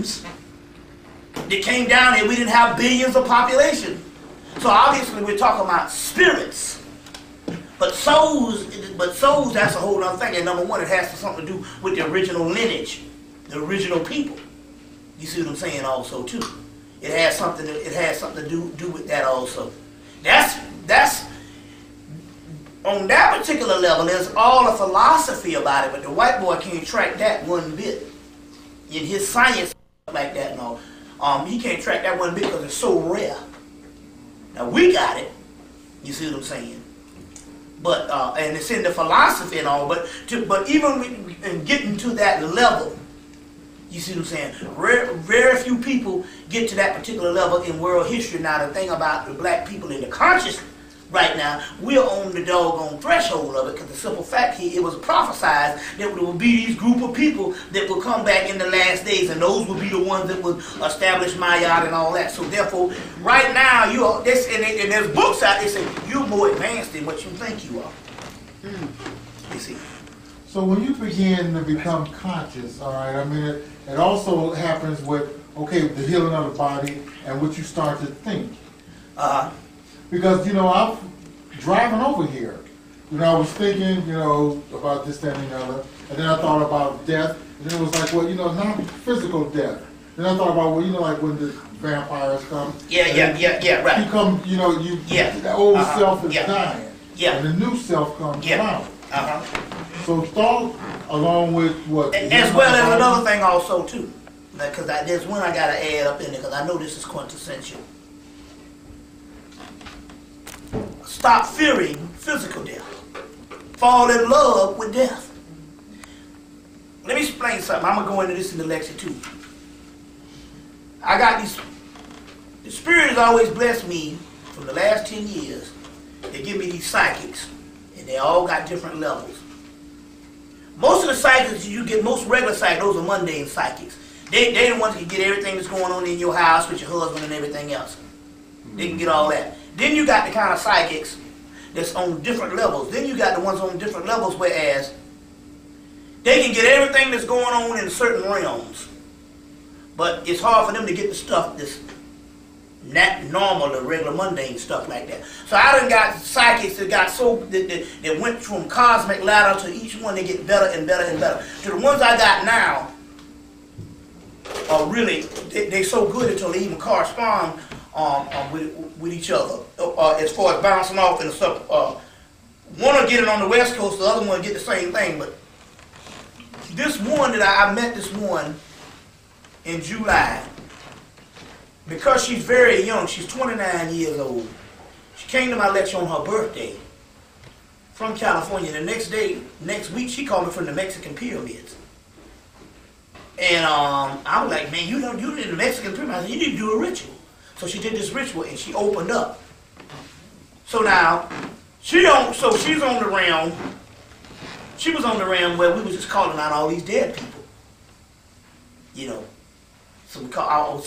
aliens that came down here. We didn't have billions of population. So obviously we're talking about spirits. But souls, that's a whole other thing. And number one, it has something to do with the original lineage, the original people. You see what I'm saying also too. It has something to do with that also. That's on that particular level, there's all the philosophy about it, but the white boy can't track that one bit. In his science like that, no. He can't track that one bit because it's so rare. Now we got it. You see what I'm saying? But and it's in the philosophy and all. But even in getting to that level, you see what I'm saying? Very few people get to that particular level in world history. Now the thing about the black people in the conscious right now, we're on the doggone threshold of it, because the simple fact here, it was prophesied that there would be these group of people that would come back in the last days, and those would be the ones that would establish Mayat and all that. So therefore, right now, you are this, and there's books out there saying you're more advanced than what you think you are. You see. So when you begin to become conscious, all right, I mean, it also happens with, okay, the healing of the body and what you start to think. Because, you know, I'm driving over here. You know, I was thinking, you know, about this, that, and the other. And then I thought about death. And then it was like, well, you know, not physical death. Then I thought about, well, you know, like when the vampires come. Yeah, right. You come, you know, the old self is dying. Yeah. And the new self comes out. So thought along with what? As well as another thing also, too. Because there's one I got to add up in there, because I know this is quintessential. Stop fearing physical death. Fall in love with death. Let me explain something. I'm going to go into this in the lecture too. I got these, the Spirit has always blessed me for the last 10 years. They give me these psychics, and they all got different levels. Most of the psychics you get, most regular psychics, those are mundane psychics. They're the ones that can get everything that's going on in your house with your husband and everything else. They can get all that. Then you got the kind of psychics that's on different levels. Then you got the ones on different levels, whereas they can get everything that's going on in certain realms. But it's hard for them to get the stuff that's not normal, the regular mundane stuff like that. So I done got psychics that got that went from cosmic ladder to each one, they get better and better and better. To the ones I got now are really, they so good until they even correspond with each other as far as bouncing off and stuff. One will get it on the West Coast, the other one will get the same thing. But this one that I met this one in July, because she's very young, she's 29 years old. She came to my lecture on her birthday from California. The next week, she called me from the Mexican pyramids. And I was like, man, you did the Mexican pyramids. I said, you need to do a ritual. So she did this ritual and she opened up. So now, she's on the realm. She was on the realm where we was just calling out all these dead people. You know. So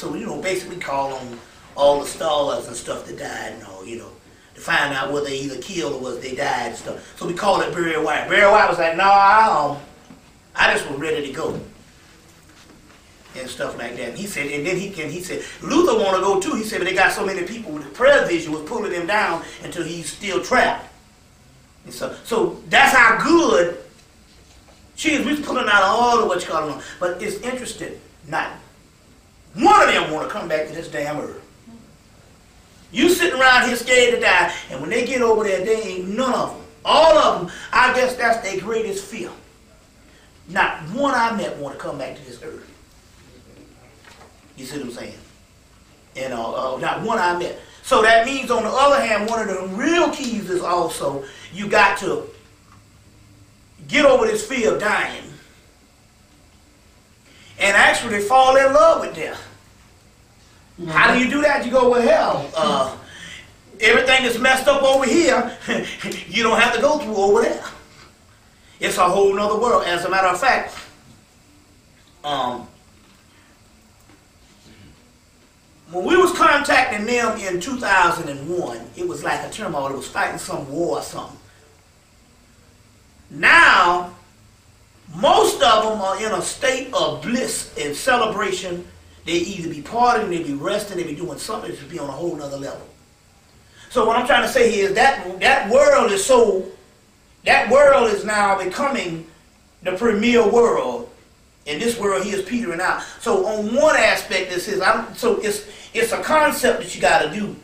we basically call on all the stars and stuff that died and all, you know, to find out whether they either killed or whether they died and stuff. So we called it Barry White. Barry White was like, no, I just was ready to go. And stuff like that. And he said, and then he said, Luther want to go too. He said, but they got so many people with the prayer vision was pulling him down until he's still trapped. And so that's how good she is. We're pulling out all of what you call them. But it's interesting. Not one of them want to come back to this damn earth. You sitting around here scared to die, and when they get over there, they ain't none of them. All of them, I guess that's their greatest fear. Not one I met want to come back to this earth. You see what I'm saying? You know, not one I met. So that means, on the other hand, one of the real keys is also you got to get over this fear of dying and actually fall in love with death. You know, how do you do that? You go, well, hell, everything that's messed up over here, you don't have to go through over there. It's a whole nother world. As a matter of fact, when we was contacting them in 2001, it was like a turmoil. It was fighting some war or something. Now, most of them are in a state of bliss and celebration They either be partying, they be resting, they be doing something to be on a whole nother level. So what I'm trying to say here is that world is now becoming the premier world. In this world, he is petering out. So on one aspect, it's a concept that you got to do.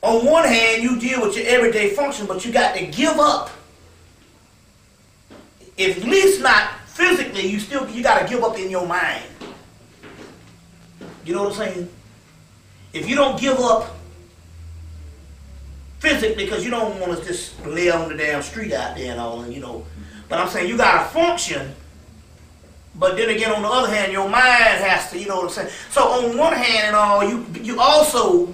On one hand, you deal with your everyday function, but you got to give up. If at least not physically, you got to give up in your mind. You know what I'm saying? If you don't give up physically, because you don't want to just lay on the damn street out there and all, and But I'm saying you got to function. But then again, on the other hand, your mind has to, you know what I'm saying? So on one hand and all, you also,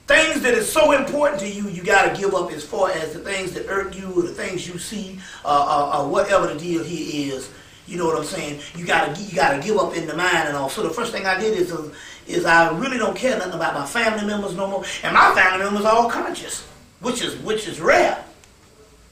things that is so important to you, you got to give up as far as the things that irk you or the things you see or whatever the deal here is. You know what I'm saying? You gotta give up in the mind and all. So the first thing I did is I really don't care nothing about my family members no more. And my family members are all conscious, which is rare.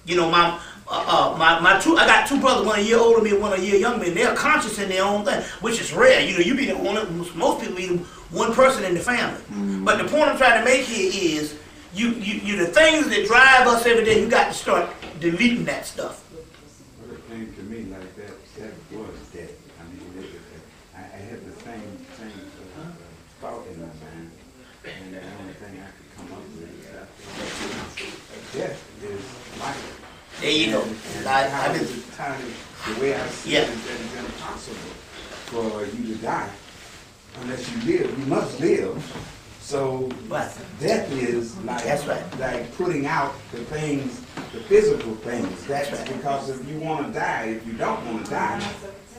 You know, I got two brothers, one a year older than me, one a year younger than me, and they're conscious in their own thing, which is rare. You know, you be the one, most people be the one person in the family. Mm-hmm. But the point I'm trying to make here is, you the things that drive us every day, you got to start deleting that stuff. Well, it came to me like that was death. I mean, I had the same thought in my mind, and the only thing I could come up with is that death is life. There you go. The way I see it is that it's impossible for you to die unless you live. You must live. So death is like putting out the things, the physical things. That's because if you want to die, if you don't want to die,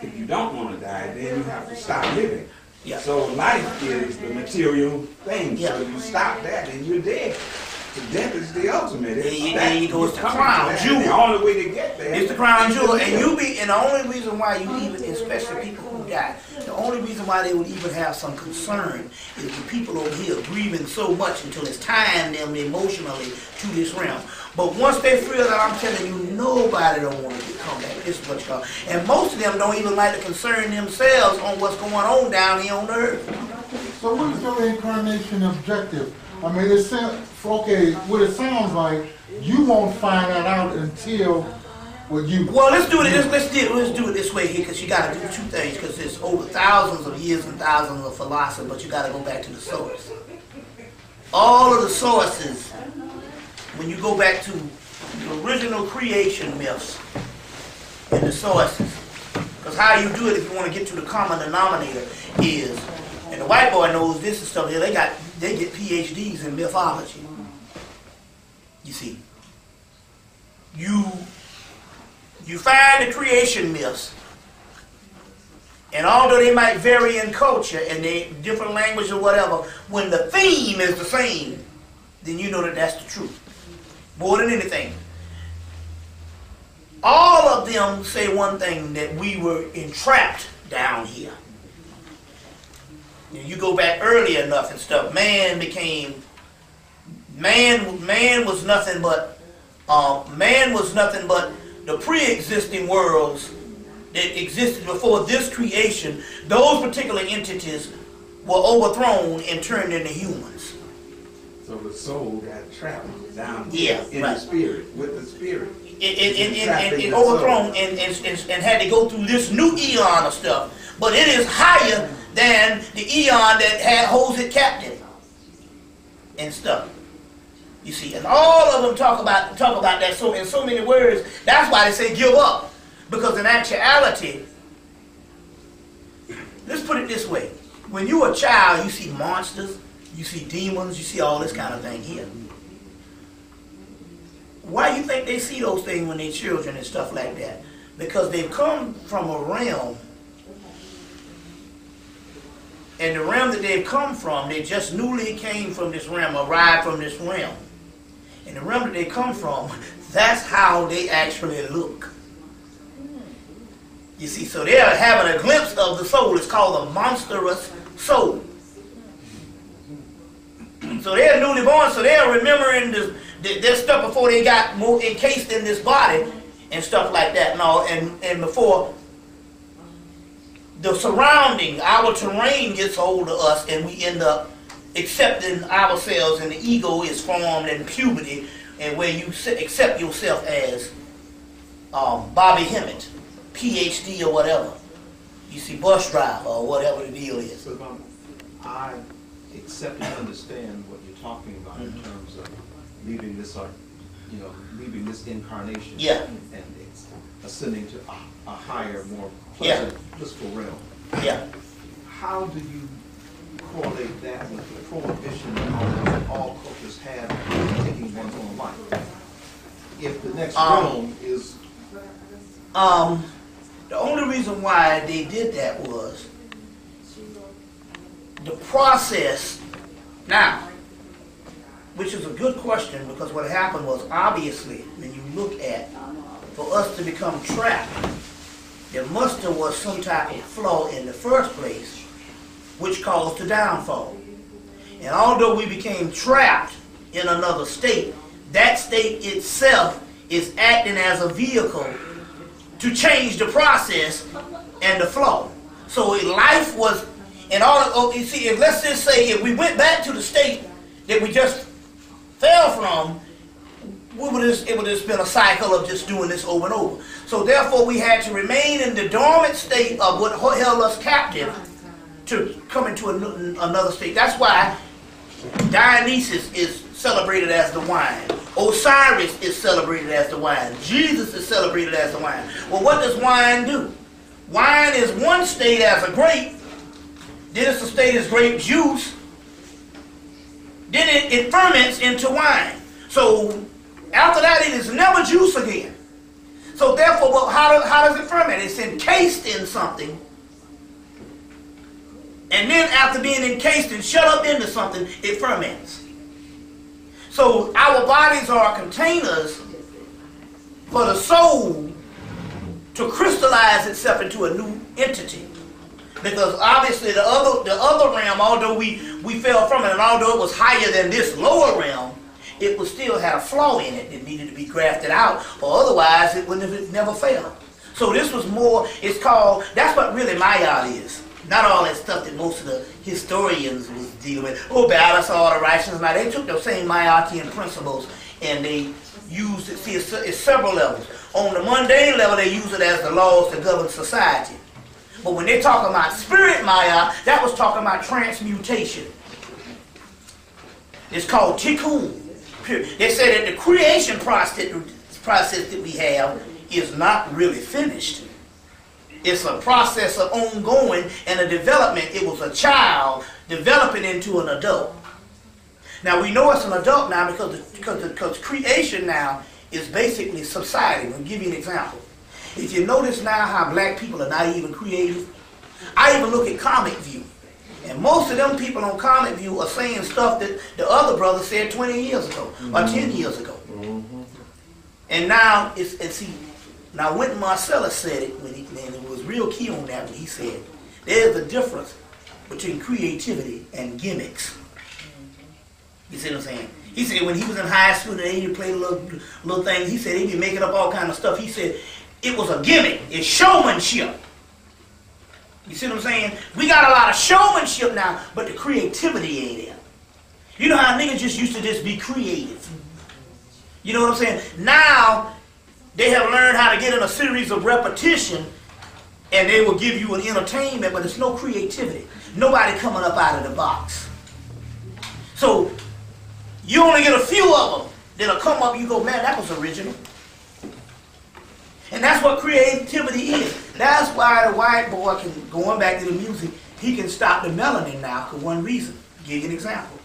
then you have to stop living. Yeah. So life is the material thing. Yeah. So you stop that and you're dead. So death is the ultimate. There you go. It's the crown jewel. The only way to get there. It's the crown jewel, and the only reason why you even, especially people who die, the only reason why they would even have some concern is the people over here grieving so much until it's tying them emotionally to this realm. But once they feel that, I'm telling you, nobody don't want to come back. This is what you call. And most of them don't even like to concern themselves on what's going on down here on the earth. So what is your reincarnation objective? I mean, what it sounds like, you won't find that out until you. Well, let's do it this way here, because you got to do two things, because there's over thousands of years and thousands of philosophy, but you got to go back to the source. All of the sources, when you go back to the original creation myths and the sources, because how you do it, if you want to get to the common denominator, is, and the white boy knows this and stuff here, they get PhDs in mythology. You see, you find the creation myths, and although they might vary in culture and they different language or whatever, when the theme is the same, then you know that that's the truth. More than anything, all of them say one thing, that we were entrapped down here. You go back early enough and stuff, man was nothing but the pre-existing worlds that existed before this creation. Those particular entities were overthrown and turned into humans. So the soul got trapped down in the spirit, with the spirit. It overthrown and had to go through this new eon of stuff. But it is higher than the eon that holds it captive and stuff. You see, and all of them talk about that so in so many words. That's why they say give up, because in actuality, let's put it this way: when you're a child, you see monsters, you see demons, you see all this kind of thing here. Why do you think they see those things when they're children and stuff like that? Because they've come from a realm. And the realm that they've come from, they just newly came from this realm, arrived from this realm. And the realm that they come from, that's how they actually look. You see, so they're having a glimpse of the soul. It's called a monstrous soul. So they're newly born, so they're remembering their stuff before they got more encased in this body and stuff like that and all. And before the surrounding, our terrain gets hold of us, and we end up accepting ourselves, and the ego is formed in puberty, and where you accept yourself as Bobby Hemmitt, PhD or whatever. You see, bus driver or whatever the deal is. So I accept and understand what you're talking about in terms of leaving this, leaving this incarnation, yeah, and it's ascending to a higher, more pleasant, blissful realm. Yeah. How do you correlate that with the prohibition that all cultures have of taking one's own life? If the next realm is the only reason why they did that was the process now, which is a good question, because what happened was, obviously, when you look at, for us to become trapped, there must have was some type of flaw in the first place, which caused the downfall. And although we became trapped in another state, that state itself is acting as a vehicle to change the process and the flow. So life was, and all, you see, if let's just say if we went back to the state that we just fell from, it would have just been a cycle of just doing this over and over. So therefore we had to remain in the dormant state of what held us captive to come into another state. That's why Dionysus is celebrated as the wine. Osiris is celebrated as the wine. Jesus is celebrated as the wine. Well, what does wine do? Wine is one state as a grape. Then it's a state as grape juice. Then it ferments into wine. So after that, it is never juice again. So therefore, well, how does it ferment? It's encased in something. And then after being encased and shut up into something, it ferments. So our bodies are containers for the soul to crystallize itself into a new entity. Because obviously the other realm, although we fell from it, and although it was higher than this lower realm, it would still have a flaw in it that needed to be grafted out, or otherwise it wouldn't have never failed. So this was more, it's called, that's what really Maya is. Not all that stuff that most of the historians was dealing with. Oh, balance all the righteousness. Now, they took those same Mayakian principles and they used it. See, it's several levels. On the mundane level, they use it as the laws that govern society. But when they talk about spirit Maya, that was talking about transmutation. It's called tikkun. They say that the creation process that we have is not really finished. It's a process of ongoing and a development. It was a child developing into an adult. Now we know it's an adult now because creation now is basically subsiding. I'll give you an example. If you notice now how black people are not even creative, I even look at Comic View. And most of them people on Comic View are saying stuff that the other brother said 20 years ago or 10 years ago. And now now when Marcellus said it, and it was real key on that when he said, there's a difference between creativity and gimmicks. You see what I'm saying? He said when he was in high school and he played little things, he said he'd be making up all kind of stuff. He said it was a gimmick. It's showmanship. You see what I'm saying? We got a lot of showmanship now, but the creativity ain't there. You know how niggas just used to just be creative. You know what I'm saying? Now, they have learned how to get in a series of repetition and they will give you an entertainment, but it's no creativity. Nobody coming up out of the box. So, you only get a few of them that'll come up, you go, man, that was original. And that's what creativity is. That's why the white boy can, going back to the music, he can stop the melanin now for one reason. I'll give you an example.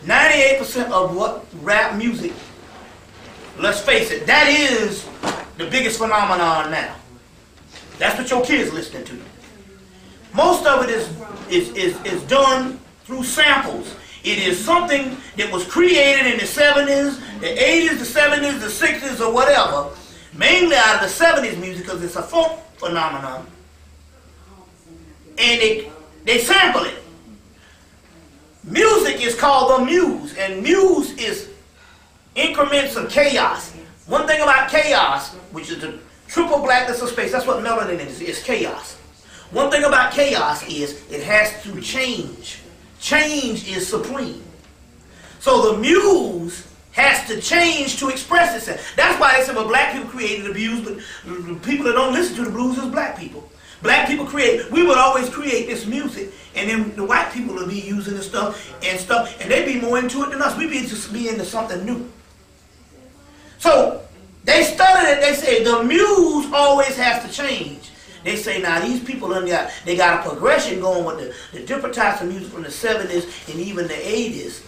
98% of what rap music, let's face it, that is the biggest phenomenon now. That's what your kids listening to. Most of it is done through samples. It is something that was created in the 70s, the 80s, the 70s, the 60s, or whatever. Mainly out of the 70s music because it's a folk phenomenon. And they sample it. Music is called the muse, and muse is increments of chaos. One thing about chaos, which is the triple blackness of space, that's what melanin is chaos. One thing about chaos is it has to change. Change is supreme. So the muse has to change to express itself. That's why they say, well, black people created the blues, but the people that don't listen to the blues is black people. Black people create, we would always create this music, and then the white people would be using the stuff, and they'd be more into it than us. We'd be into something new. So they studied it, they say the muse always has to change. They say, now these people, they got a progression going with the different types of music from the 70s and even the 80s.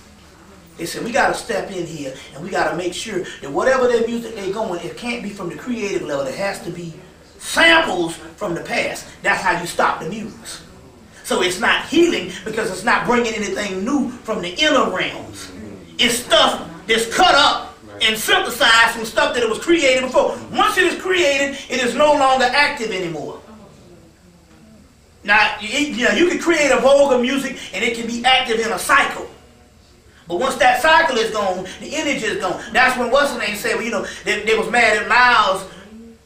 They said, we got to step in here and we got to make sure that whatever their music they going, it can't be from the creative level. It has to be samples from the past. That's how you stop the muse. So it's not healing because it's not bringing anything new from the inner realms. It's stuff that's cut up and synthesized from stuff that it was created before. Once it is created, it is no longer active anymore. Now, you can create a vulgar music and it can be active in a cycle. But once that cycle is gone, the energy is gone. That's when what's the name said, well, they was mad at Miles.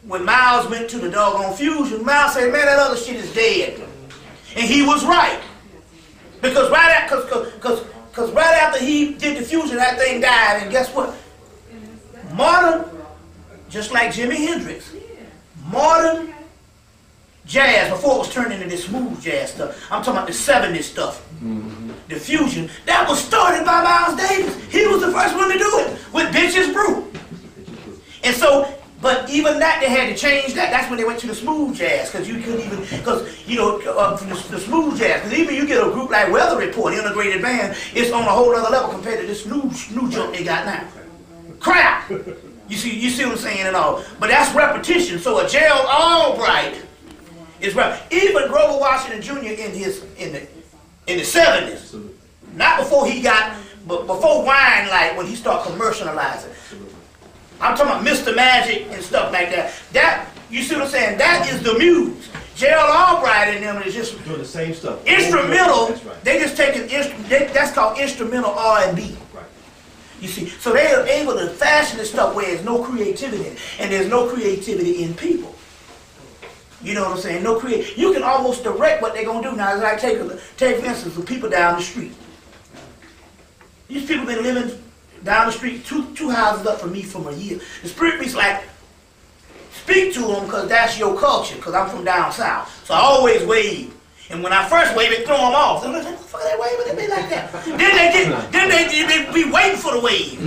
When Miles went to the doggone fusion, Miles said, man, that other shit is dead. And he was right. Because right after he did the fusion, that thing died. And guess what? Modern, just like Jimi Hendrix, modern jazz, before it was turned into this smooth jazz stuff, I'm talking about the 70s stuff. The fusion, that was started by Miles Davis. He was the first one to do it with Bitches Brew. And so, but even that, they had to change that. That's when they went to the smooth jazz, because you couldn't even, from the smooth jazz, because even you get a group like Weather Report, integrated band, it's on a whole other level compared to this new junk they got now. Crap! You see what I'm saying and all. But that's repetition. So a Gerald Albright is right. Even Grover Washington Jr. in the 70s, not before he got, but before Wine Light, when he started commercializing. I'm talking about Mr. Magic and stuff like that. That, you see what I'm saying? That is the muse. Gerald Albright and them is just doing the same stuff. Instrumental. That's right. They just take that's called instrumental R&B. Right. You see, so they are able to fashion this stuff where there's no creativity in it, and there's no creativity in people. You know what I'm saying? No create. You can almost direct what they're gonna do now. As I take for instance the people down the street. These people been living down the street, two houses up from me from a year. The spirit beats like, speak to them because that's your culture. Because I'm from down south, so I always wave. And when I first wave, it throw them off. They're like, what the fuck are they waving? They be like that. then they be waiting for the wave.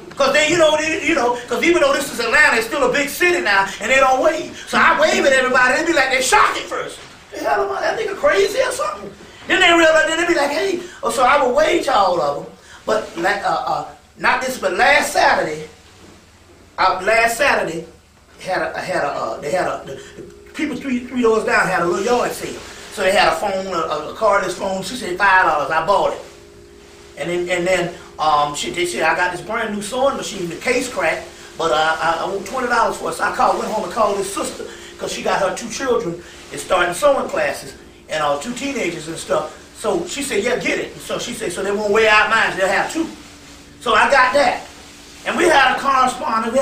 Because because even though this is Atlanta, it's still a big city now, and they don't wave. So I wave at everybody. They be like, they shocked at first. The hell am I, that nigga crazy or something? Then they realize, then they be like, hey. So I would wave to all of them. But not this, but last Saturday, the people three doors down had a little yard sale. So they had a phone, a cordless phone, $65. I bought it. And then they said, I got this brand new sewing machine, the case cracked, but I want $20 for it. So I went home and called his sister, because she got her 2 children and starting sewing classes, and 2 teenagers and stuff. So she said, yeah, get it. So she said, so they won't wear out mine, they'll have 2. So I got that. And we had a correspondent,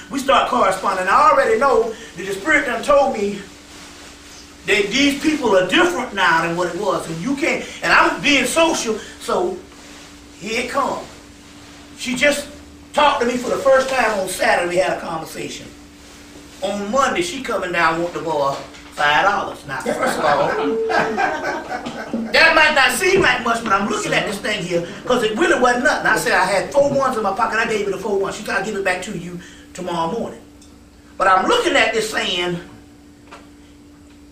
we start corresponding. I already know that the Spirit done told me that these people are different now than what it was. And you can't, and I'm being social, so here it comes. She just talked to me for the first time on Saturday. We had a conversation. On Monday, she coming down want to borrow $5. Now, first of all, that might not seem like much, but I'm looking at this thing here because it really wasn't nothing. I said I had 4 ones in my pocket. I gave her the 4 ones. She said I'll give it back to you tomorrow morning. But I'm looking at this saying,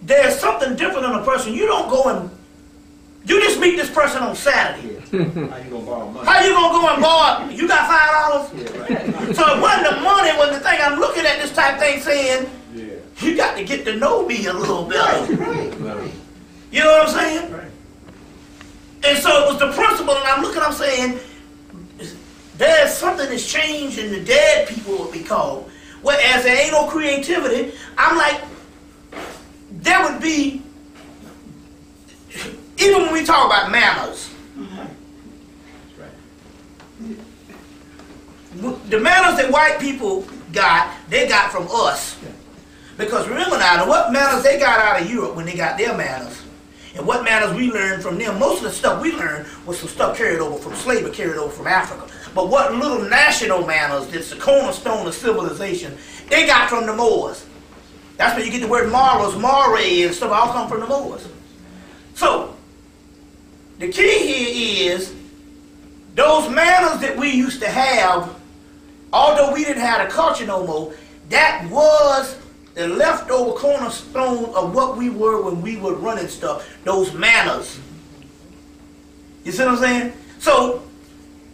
there's something different in a person. You don't go and, you just meet this person on Saturday. How you gonna borrow money? How you gonna go and borrow? You got $5? Yeah, right. So it wasn't the money, it was the thing. I'm looking at this type thing saying, Yeah. you got to get to know me a little better. Right. You know what I'm saying? Right. And so it was the principle, and I'm saying, there's something that's changed in the dead people, what we call. Whereas there ain't no creativity, I'm like, there would be, even when we talk about manners, the manners that white people got, they got from us. Because remember now, what manners they got out of Europe when they got their manners, and what manners we learned from them, most of the stuff we learned was some stuff carried over from slavery, carried over from Africa. But what little national manners that's the cornerstone of civilization, they got from the Moors. That's where you get the word morals, moray, and stuff all come from the Moors. So, the key here is, those manners that we used to have, although we didn't have the culture no more, that was the leftover cornerstone of what we were when we were running stuff, those manners. You see what I'm saying? So,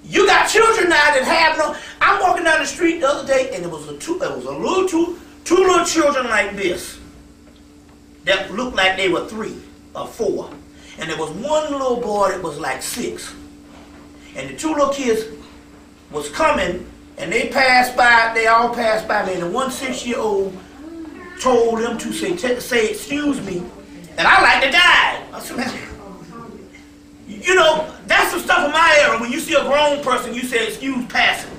you got children now that have no... I'm walking down the street the other day, and there was two little children like this that looked like they were 3 or 4. And there was one little boy that was like 6. And the 2 little kids was coming, and they all passed by me, and the one 6-year-old told them to say excuse me, and I like to die. I said, man, you know, that's some stuff in my era. When you see a grown person, you say excuse passing.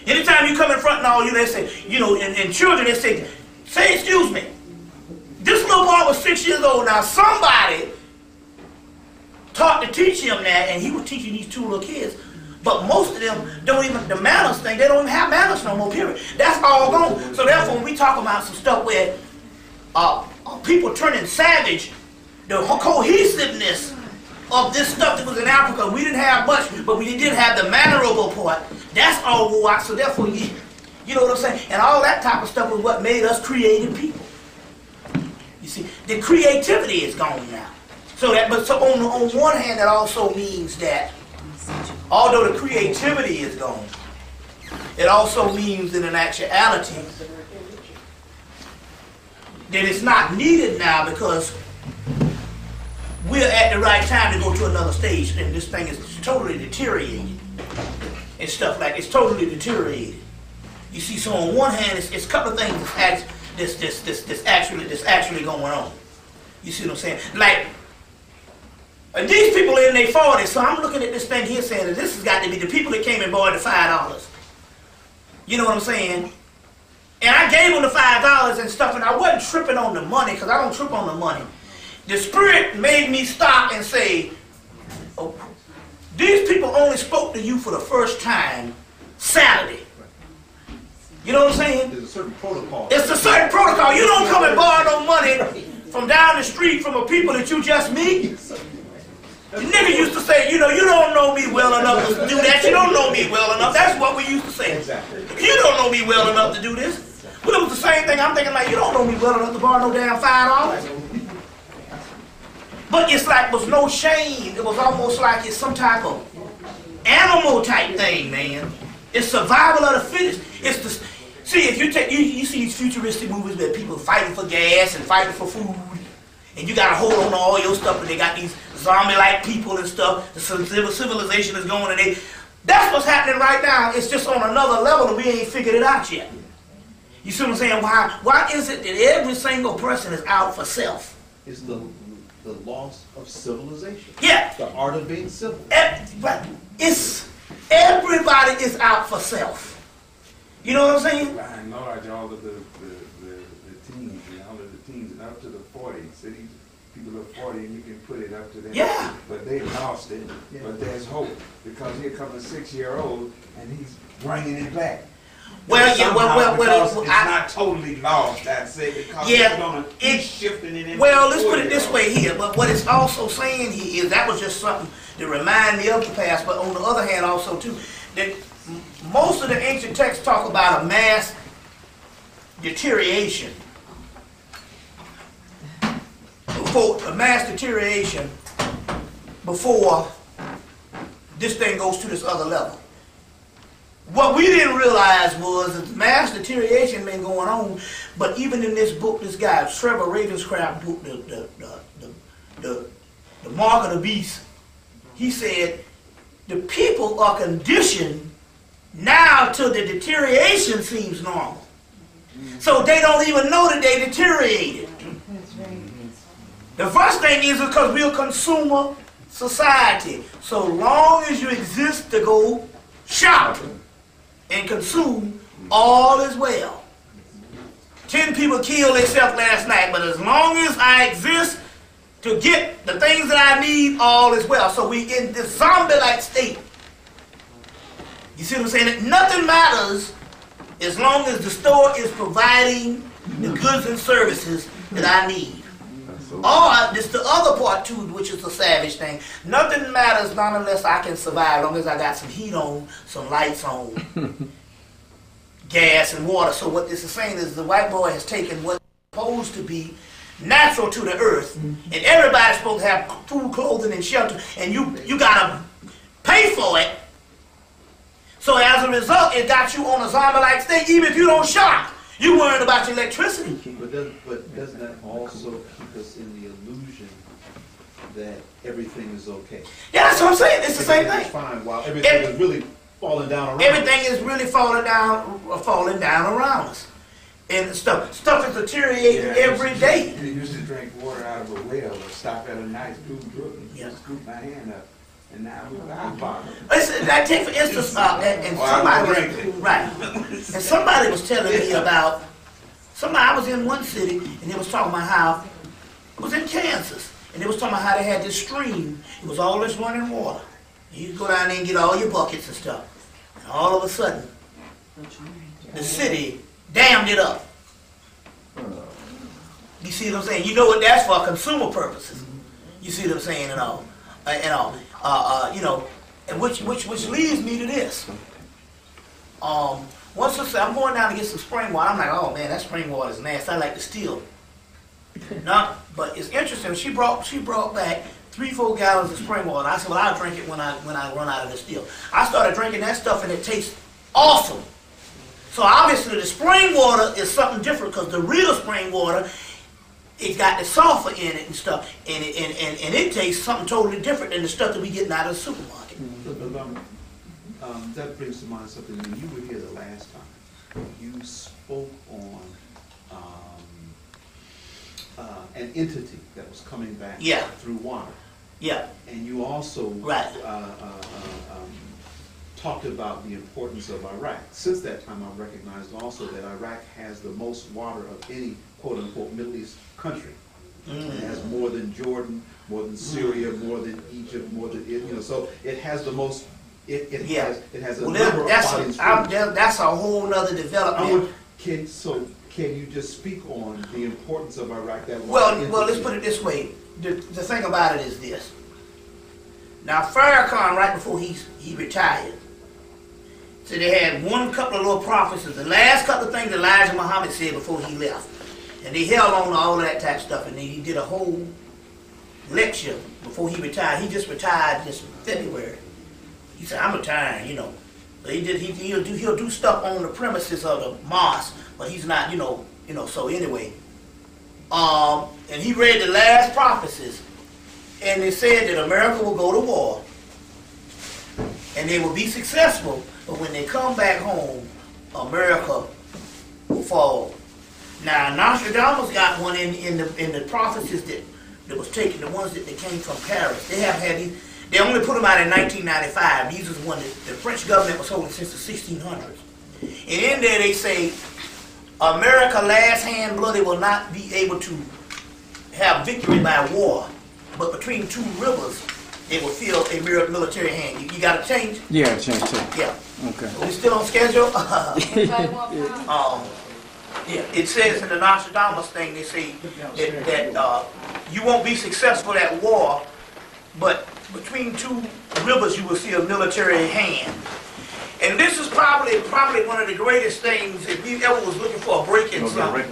Anytime you come in front and all you, they say, you know, and children, they say excuse me. This little boy was 6 years old. Now somebody taught to teach him that, and he was teaching these 2 little kids. But most of them don't even, the manners thing, they don't even have manners no more, period. That's all gone. So therefore, when we talk about some stuff where people turning savage, the cohesiveness of this stuff that was in Africa, we didn't have much, but we did have the mannerable part. That's all go out. So therefore, you know what I'm saying? And all that type of stuff was what made us creative people. You see, the creativity is gone now. So on one hand, that also means that although the creativity is gone, it also means that in actuality that it's not needed now, because we're at the right time to go to another stage, and this thing is totally deteriorated and stuff like it's totally deteriorated. You see, so on one hand, it's a couple of things that's actually going on. You see what I'm saying? Like, these people are in their 40s, so I'm looking at this thing here saying that this has got to be the people that came and borrowed the $5. You know what I'm saying? And I gave them the $5 and stuff, and I wasn't tripping on the money, because I don't trip on the money. The Spirit made me stop and say, oh, these people only spoke to you for the first time Saturday. You know what I'm saying? There's a certain protocol. It's a certain protocol. You don't come and borrow no money from down the street from a people that you just meet. The nigga used to say, you know, you don't know me well enough to do that. You don't know me well enough. That's what we used to say. Exactly. You don't know me well enough to do this. Well, it was the same thing. I'm thinking like, you don't know me well enough to borrow no damn $5. But it's like, there was no shame. It was almost like it's some type of animal type thing, man. It's survival of the fittest. It's the, see, if you take, you see these futuristic movies where people fighting for gas and fighting for food, and you got to hold on to all your stuff, and they got these zombie-like people and stuff. The civilization is going, and that's what's happening right now. It's just on another level, and we ain't figured it out yet. You see what I'm saying? Why is it that every single person is out for self? It's the loss of civilization. Yeah. The art of being civil. Everybody is out for self. You know what I'm saying? By and large, all of the teens, and all of the teens, and up to the 40s, cities, people are 40, and you can put it up to them. Yeah. But they lost it. Yeah. But there's hope, because here comes a 6-year-old, and he's bringing it back. Well, yeah, well, it's not totally lost. That's it. Because it's shifting it. Well, let's put it this way here. But what it's also saying here is that was just something to remind me of the past. But on the other hand, also too, that most of the ancient texts talk about a mass deterioration. Before this thing goes to this other level. What we didn't realize was that mass deterioration been going on, but even in this book, this guy, Trevor Ravenscraft book, the Mark of the Beast, he said the people are conditioned now till the deterioration seems normal. So they don't even know that they deteriorated. The first thing is because we're a consumer society. So long as you exist to go shop and consume, all is well. 10 people killed themselves last night, but as long as I exist to get the things that I need, all is well. So we in this zombie-like state. You see what I'm saying? Nothing matters as long as the store is providing the goods and services that I need. Or, this the other part too, which is the savage thing. Nothing matters not unless I can survive, as long as I got some heat on, some lights on, gas and water. So what this is saying is the white boy has taken what's supposed to be natural to the earth, and everybody's supposed to have food, clothing, and shelter, and you gotta pay for it. So as a result, it got you on a zombie-like state. Even if you don't shop, you worried about your electricity. But doesn't that also keep us in the illusion that everything is okay? Yeah, that's what I'm saying. It's the same Everything thing. is fine while everything is really falling down around Everything us. is really falling down around us. And stuff is deteriorating every day. You used to drink water out of a well or stop at a nice cool brook and Yeah. scoop my hand up. And now we got bottom. I take for instance, and somebody was telling me about I was in one city and they was talking about how it was in Kansas, and they was talking about how they had this stream. It was all this running water. You could go down there and get all your buckets and stuff, and all of a sudden, the city dammed it up. You see what I'm saying? You know what that's for? Consumer purposes. You see what I'm saying? And all. You know, and which leads me to this. Once I say I'm going down to get some spring water, I'm like, oh man, that spring water is nasty. I like to steal. No, but it's interesting. She brought back 3-4 gallons of spring water. I said, well, I'll drink it when I run out of the still. I started drinking that stuff and it tastes awesome. So obviously the spring water is something different, because the real spring water, it's got the sulfur in it and stuff, and it tastes something totally different than the stuff that we getting out of the supermarket. That brings to mind something. When you were here the last time, you spoke on an entity that was coming back through water. Yeah. And you also talked about the importance of Iraq. Since that time, I've recognized also that Iraq has the most water of any quote-unquote Middle East country. It has more than Jordan, more than Syria, more than Egypt, more than, so it has the most. It has a number of bodies. That's a whole nother development. Can you just speak on the importance of Iraq? Well, let's put it this way. The thing about it is this. Now, Farrakhan, right before he retired, so they had one couple of little prophecies, the last couple of things Elijah Muhammad said before he left. And they held on to all of that type of stuff, and he did a whole lecture before he retired. He just retired this February. He said, I'm retiring, But he'll do stuff on the premises of the mosque, but he's not, so anyway. And he read the last prophecies, and they said that America will go to war, and they will be successful, but when they come back home, America will fall. Now, Nostradamus got one in the prophecies that was taken, the ones that they came from Paris. They have had these. They only put them out in 1995. These are the ones that the French government was holding since the 1600s. And in there they say, America last hand bloody will not be able to have victory by war, but between two rivers, they will feel a military hand. You got to change? Yeah, change. Yeah. Okay. Are we still on schedule? Yeah, it says in the Nostradamus thing, they say that you won't be successful at war, but between two rivers you will see a military hand. And this is probably one of the greatest things, if you ever was looking for a break in something,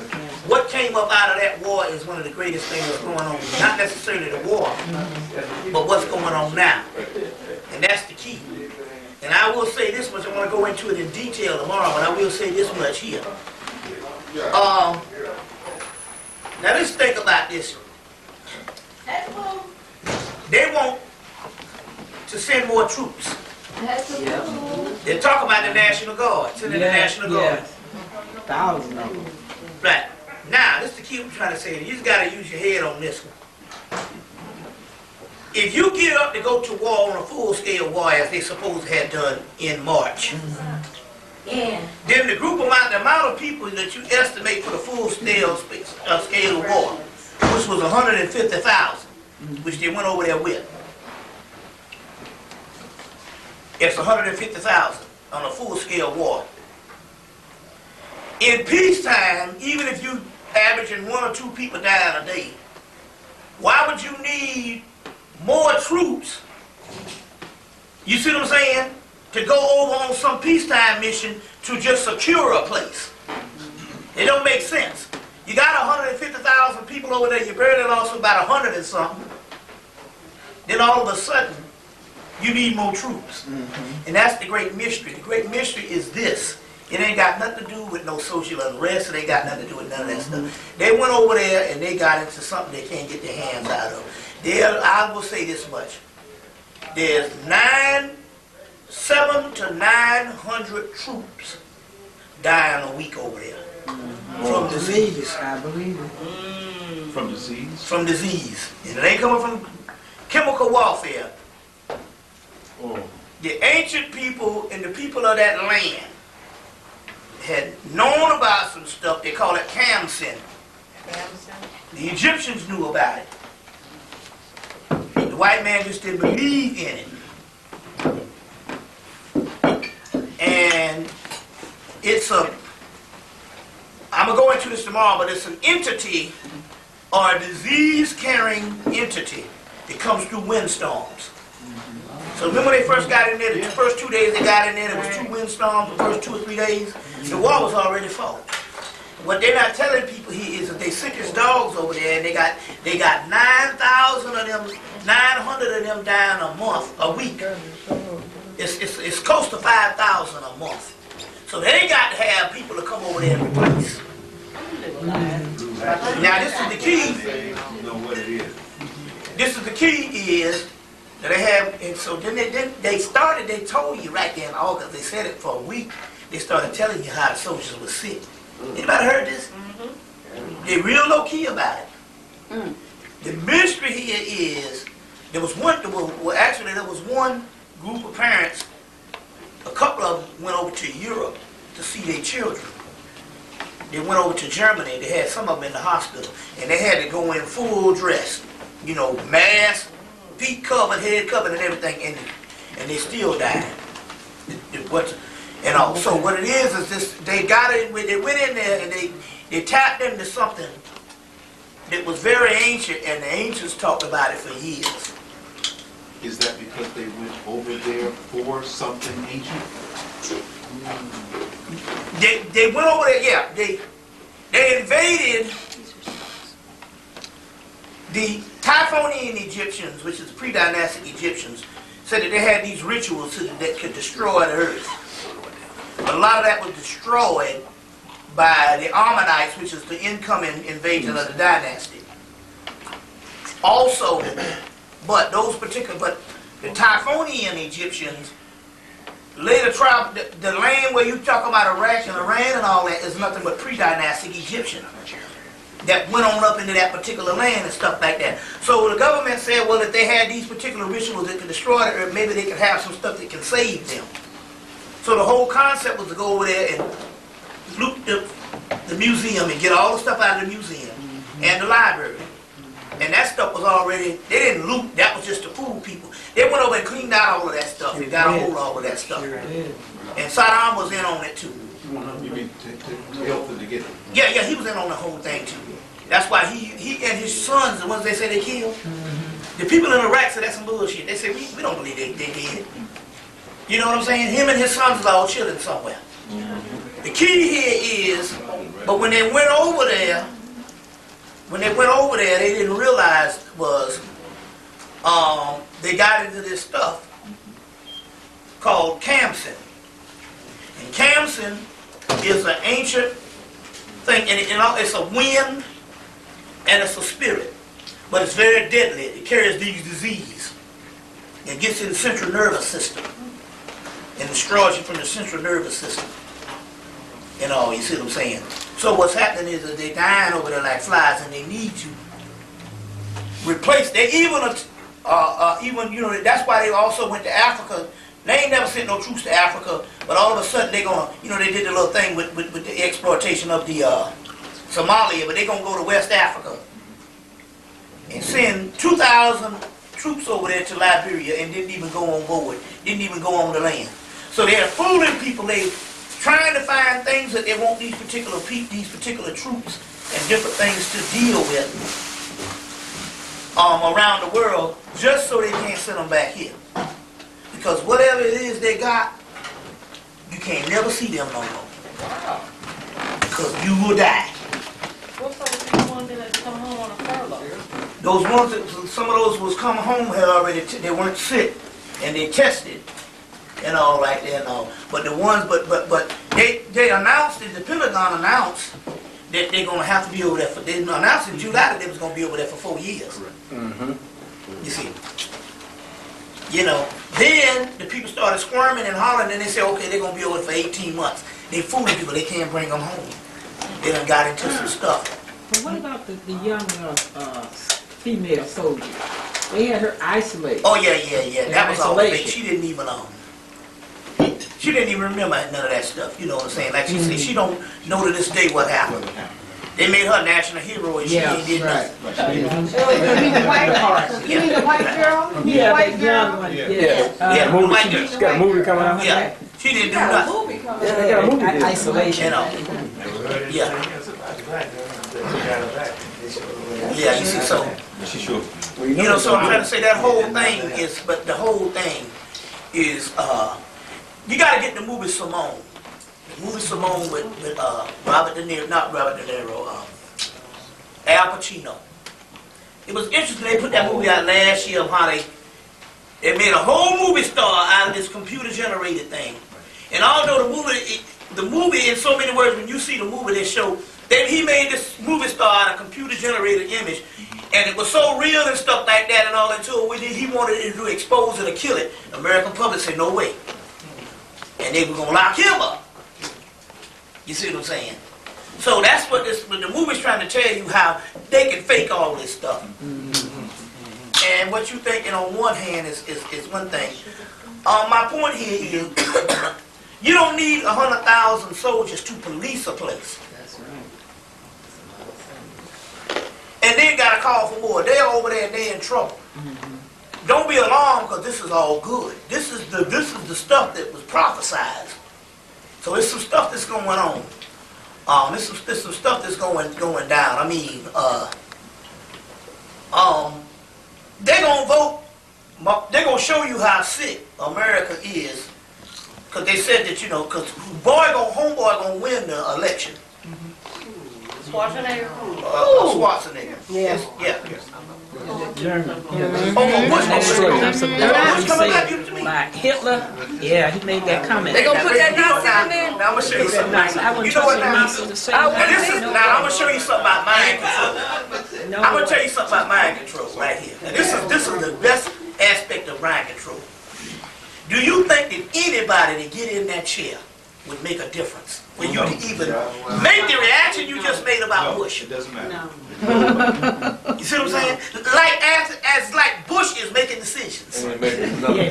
what came up out of that war is one of the greatest things that's going on. Not necessarily the war, but what's going on now. And that's the key. And I will say this much, I want to go into it in detail tomorrow, but I will say this much here. Now let's think about this. They want to send more troops. They talk about the National Guard, sending the National Guard. Thousands of them. Right. Now, this is the key I'm trying to say. You just got to use your head on this one. If you get up to go to war on a full-scale war, as they supposed to have done in March, Yeah. Then the amount of people that you estimate for the full scale of war, which was 150,000, which they went over there with. It's 150,000 on a full scale war. In peacetime, even if you averaging 1 or 2 people dying a day, why would you need more troops? You see what I'm saying? To go over on some peacetime mission to just secure a place. It don't make sense. You got 150,000 people over there, you barely lost about 100 and something. Then all of a sudden, you need more troops. And that's the great mystery. The great mystery is this. It ain't got nothing to do with no social unrest. It ain't got nothing to do with none of that stuff. They went over there and they got into something they can't get their hands out of. I will say this much. There's 700 to 900 troops dying a week over there. From disease. I believe it. From disease? From disease. And it ain't coming from chemical warfare. Oh. The ancient people and the people of that land had known about some stuff. They call it Kamsin. The Egyptians knew about it. The white man just didn't believe in it. And it's I'm going to go into this tomorrow, but it's an entity or a disease-carrying entity that comes through windstorms. So remember when they first got in there, the first 2 days they got in there, there was 2 windstorms, the first 2 or 3 days, the war was already fought. What they're not telling people here is that they sick as dogs over there, and they got 9,000 of them, 900 of them dying a week. It's close to 5,000 a month. So they got to have people to come over there and replace. Now this is the key. You know what it is. This is the key is that they have, and so then they told you right there in August, they said it for a week, they started telling you how the soldiers were sick. Anybody heard this? They're real low key about it. The mystery here is, there was one group of parents, a couple of them went over to Europe to see their children. They went over to Germany, they had some of them in the hospital, and they had to go in full dress, you know, mask, feet covered, head covered, and everything, and they still died. And all. So what it is this: they got it. They went in there and they tapped into something that was very ancient, and the ancients talked about it for years. Is that because they went over there for something ancient? They went over there. Yeah, they invaded the Typhonian Egyptians, which is pre-dynastic Egyptians, said that they had these rituals that could destroy the earth. But a lot of that was destroyed by the Ammonites, which is the incoming invasion of the dynasty. Also, but the Typhonian Egyptians later traveled, the land where you talk about Iraq and Iran and all that is nothing but pre-dynastic Egyptian that went on up into that particular land and stuff like that. So the government said, well, if they had these particular rituals that could destroy the earth, maybe they could have some stuff that can save them. So the whole concept was to go over there and loot the museum and get all the stuff out of the museum and the library. And that stuff was already, they didn't loot, that was just to fool people. They went over and cleaned out all of that stuff and got a hold of all of that stuff. And Saddam was in on it too. You mean to help them to get it? Yeah, he was in on the whole thing too. That's why he and his sons, the ones they say they killed, the people in Iraq said that's some bullshit. They said, we don't believe they did. You know what I'm saying? Him and his sons are all chilling somewhere. The key here is, but when they went over there, they didn't realize was they got into this stuff called Kamsin. And Kamsin is an ancient thing, and it's a wind and it's a spirit, but it's very deadly. It carries these diseases. It gets in the central nervous system and destroys you from the central nervous system. You know, you see what I'm saying? So what's happening is that they're dying over there like flies, and they need to replace. They even you know, that's why they also went to Africa They ain't never sent no troops to Africa, but all of a sudden they gonna, you know, they did the little thing with the exploitation of the Somalia, but they gonna go to West Africa and send 2,000 troops over there to Liberia and didn't even go on board, didn't even go on the land. So they're fooling people. They trying to find things that they want these particular troops and different things to deal with around the world, just so they can't send them back here. Because whatever it is they got, you can't never see them no more. Wow. Because you will die. What's up with these ones that come home on a furlough? Those ones that, some of those was coming home had already, they weren't sick, and they tested, and all like that and all. But the ones, but they announced it, the Pentagon announced that they're gonna have to be over there for, they announced in July that they was gonna be over there for 4 years. You see. You know, then the people started squirming and hollering, and they said, okay, they're going to be over for 18 months. They fooling people, they can't bring them home. They done got into some stuff. But what about the young female soldier? They had her isolated. Oh, yeah. That was all fake. She didn't even remember none of that stuff. You know what I'm saying? Like she said, she don't know to this day what happened. They made her national hero and she ain't did nothing. You mean the white part? You mean the white girl? Yeah, the white the girl? young one. Yeah, movie, white she girl. got a movie coming out. Yeah, she didn't do nothing. Movie coming Yeah, they got a movie. Isolation. You know. Yeah. Yeah, you see, so. You know, so I'm trying to say that whole thing is, but the whole thing is, you got to get the movie Simone. The movie Simone with Robert De Niro, not Robert De Niro, Al Pacino. It was interesting, they put that movie out last year of how they made a whole movie star out of this computer-generated thing. And although the movie, in so many words, when you see the movie, they show that he made this movie star out of computer-generated image, and it was so real and stuff like that and all until he wanted to expose it or kill it. The American public said, no way. And they were going to lock him up. You see what I'm saying? So that's what the movie's trying to tell you, how they can fake all this stuff. And what you thinking on one hand is one thing. My point here is, you don't need 100,000 soldiers to police a place. That's right. And then got to call for more. They're over there and they're in trouble. Don't be alarmed, because this is all good. This is the stuff that was prophesied. So there's some stuff that's going on. There's some stuff that's going down. I mean, they're gonna vote. They're gonna show you how sick America is, because they said that, you know, because homeboy gonna win the election. Schwarzenegger. Schwarzenegger. Yeah. German. Bush coming back to me. Like Hitler, yeah, he made that comment. They gonna put that Nazi in there? Now I'm gonna show you something. I You wouldn't know what trust now? Nazi to say Now I'm gonna show you something about mind control. no. I'm gonna tell you something about mind control right here. And this is the best aspect of mind control. Do you think that anybody to get in that chair would make a difference for you to even make the reaction you just made about Bush? It doesn't matter. No. You see what I'm saying? Like as like Bush is making decisions. He ain't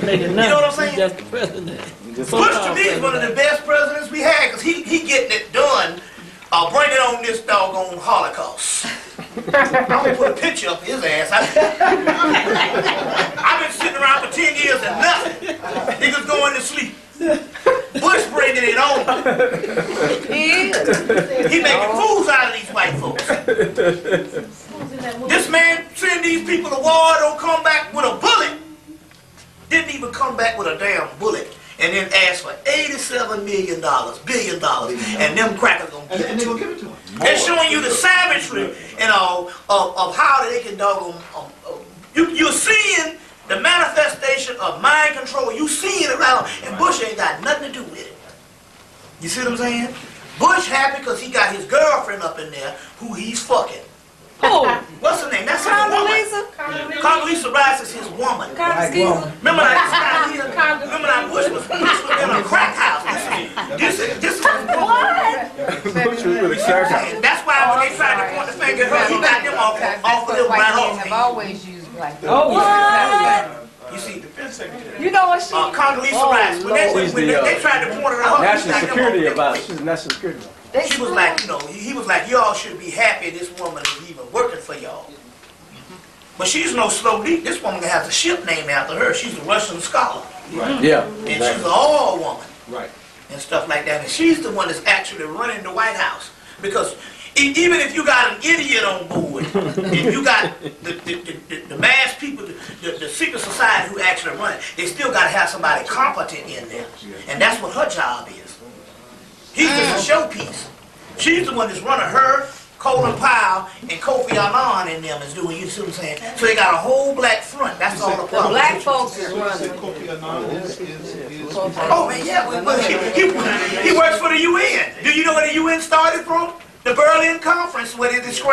making You know what I'm nothing. saying? He's just the president. Bush to me is one of the best presidents we had, because he getting it done. Bringing on this doggone Holocaust. I'm gonna put a picture up his ass. I've been sitting around for 10 years and nothing. Niggas going to sleep. Bush bringing it on. He is. He making fools out of these white folks. This man send these people to war, don't come back with a bullet. Didn't even come back with a damn bullet. And then ask for $87 billion, and them crackers gonna give it to him. They're showing you the savagery, you know, of how they can doggone. You're seeing the manifestation of mind control. You seeing it around, and Bush ain't got nothing to do with it. You see what I'm saying? Bush happy because he got his girlfriend up in there who he's fucking. Who? What's her name? That's his woman. Condoleezza Rice is his woman. Remember that Bush was in a crack house. This is What? Bush was really crack. and that's why when they tried to point the finger at her, he got them off of them right White men off. have always used Right. Oh, yeah. You see, You know what she? Condoleezza Rice, when they tried to point it out, National security advisor. She's a national security advisor. she was like, you know, he was like, y'all should be happy this woman is even working for y'all. But she's no slow leak. This woman has a ship named after her. She's a Russian scholar. Right. Yeah. And she's an all woman. Right. And stuff like that. And she's the one that's actually running the White House. Because even if you got an idiot on board, if you got the mass people, the secret society who actually run it, they still got to have somebody competent in there. And that's what her job is. He's just a showpiece. She's the one that's running her, Colin Powell, and Kofi Annan in them is doing, you see what I'm saying? So they got a whole black front. That's all the problem. Black folks is running. Kofi Annan is Oh man, yeah, he works for the UN. Do you know where the UN started from? The Berlin Conference, where they tore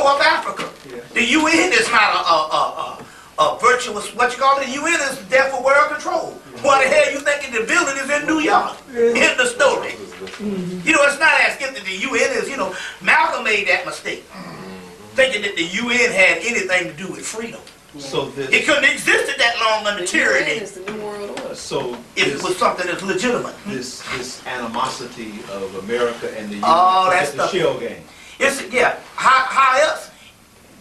up Africa. The UN is not a virtuous, what you call it? The UN is there for world control. Why the hell you thinking the building is in New York? In the story. You know, it's not as if the UN is, you know, Malcolm made that mistake. Thinking that the UN had anything to do with freedom. So this, It couldn't have existed that long under tyranny It's the New World Order. so if it this, was something that's legitimate. this animosity of America and the UN, Oh, it's that's the shell game. It's, yeah, how else?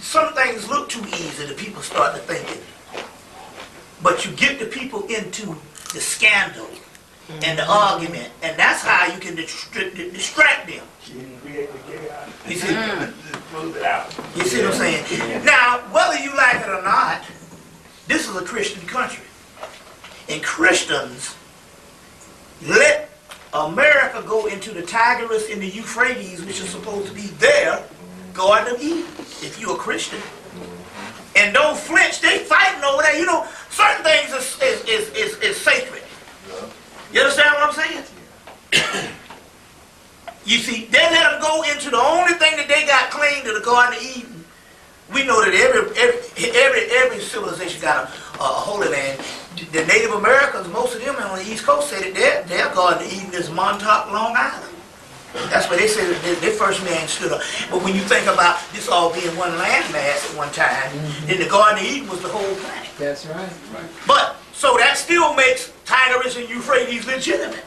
Some things look too easy that people start to think it. But you get the people into the scandal and the argument, and that's how you can distract them. You see? You see what I'm saying? Now, whether you like it or not, this is a Christian country. And Christians let America go into the Tigris and the Euphrates, which is supposed to be their Garden of Eden, if you're a Christian. And don't flinch, they fighting over there. You know, certain things is sacred. You understand what I'm saying? You see, they let them go into the only thing that they got claimed to the Garden of Eden. We know that every civilization got a holy land. The Native Americans, most of them on the East Coast, said that their Garden of Eden is Montauk, Long Island. That's where they said that their first man stood up. But when you think about this all being one landmass at one time, then the Garden of Eden was the whole planet. That's right. But, so that still makes Tigris and Euphrates legitimate.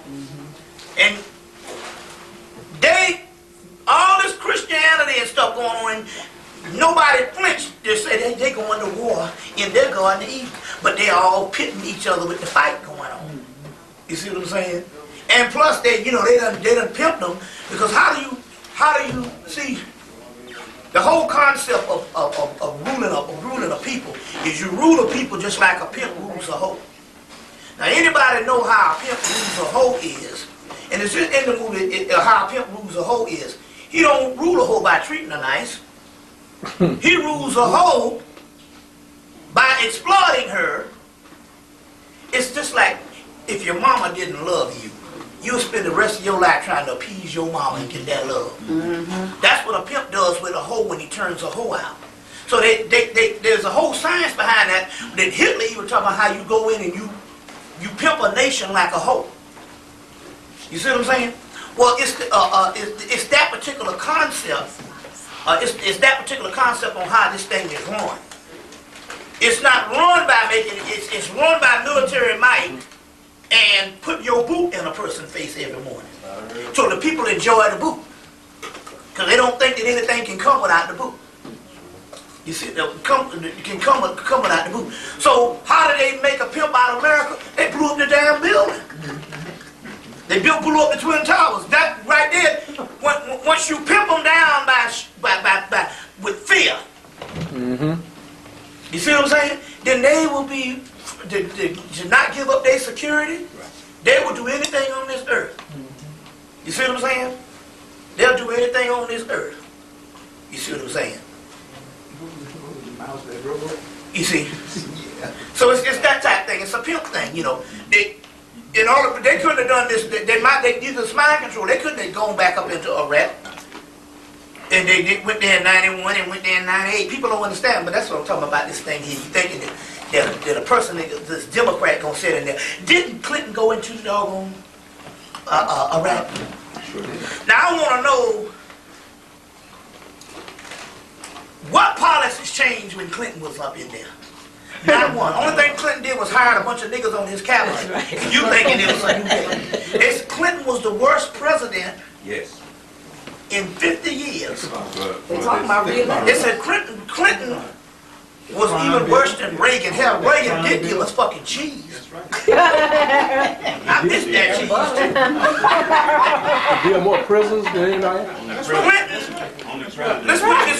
And all this Christianity and stuff going on, nobody flinched. They say they going to war in their Garden of Eden. But they all pitting each other with the fight going on. You see what I'm saying? And plus, they done pimped them, because how do you see the whole concept of ruling a people is you rule a people just like a pimp rules a hoe. Now anybody know how a pimp rules a hoe is, and it's just in the movie how a pimp rules a hoe is. He don't rule a hoe by treating her nice. He rules a hoe by exploiting her. It's just like if your mama didn't love you, you'll spend the rest of your life trying to appease your mama and get that love. That's what a pimp does with a hoe when he turns a hoe out. So there's a whole science behind that. That Hitler even talking about how you go in and you pimp a nation like a hoe. You see what I'm saying? Well, it's that particular concept. It's that particular concept on how this thing is run. It's not run by it's run by military might and put your boot in a person's face every morning. So the people enjoy the boot. Because they don't think that anything can come without the boot. You see, it can come without the boot. So how did they make a pimp out of America? They blew up the damn building. They blew up the Twin Towers. That right there, once you pimp them down with fear, you see what I'm saying? Then they will be, to not give up their security, they will do anything on this earth. You see what I'm saying? They'll do anything on this earth. You see what I'm saying? You see? So it's that type thing. It's a pimp thing, you know. They couldn't have done this. They used this mind control. They couldn't have gone back up into Iraq. And they went there in 91 and went there in 98. People don't understand, but that's what I'm talking about, this thing here. You thinking that a person, this Democrat gonna sit in there. Didn't Clinton go into the doggone Iraq? Sure did. Now I want to know What policies changed when Clinton was up in there? Not one. Only thing Clinton did was hire a bunch of niggas on his cabinet. You thinking it was like it's Clinton was the worst president in 50 years. They talking about re-election. They said Clinton was even worse than Reagan. Hell, Reagan did give us fucking cheese. I miss that cheese too. There are more prisons than anybody? Let's put it this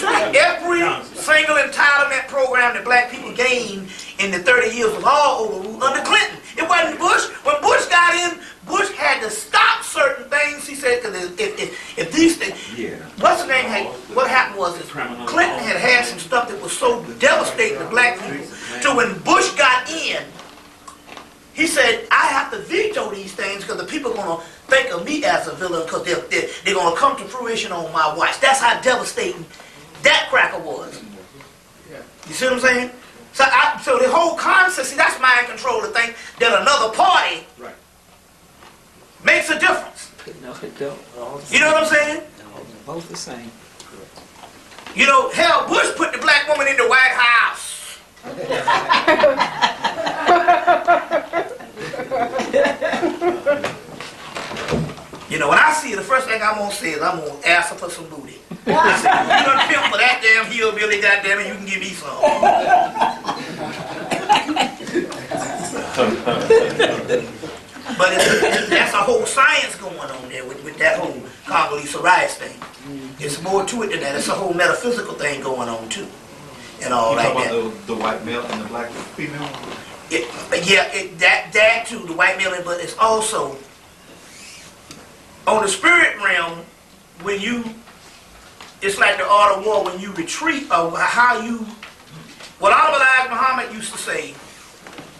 way. Every single entitlement program that black people gained in the 30 years was all overruled under Clinton. It wasn't Bush. When Bush got in, Bush had to stop certain things. He said, because if these things, what's the name? What happened was that Clinton had some stuff that was so devastating to black people. So when Bush got in, he said, I have to veto these things because the people are going to think of me as a villain because they're going to come to fruition on my watch. That's how devastating that cracker was. You see what I'm saying? So the whole concept, see, that's mind control to think that another party makes a difference. No, it don't. You know what I'm saying? Both the same. You know, hell, Bush put the black woman in the White House. You know, when I see her, the first thing I'm going to say is I'm going to ask her for some booty. I said, you done pimp for that damn hillbilly, goddammit, you can give me some. But that's a whole science going on there with that whole Congolese rice thing. There's more to it than that. It's a whole metaphysical thing going on too. And all like that. About the white male and the black female? That too, the white male, but it's also on the spirit realm when it's like the art of war when you retreat of how you, what Elijah Muhammad used to say,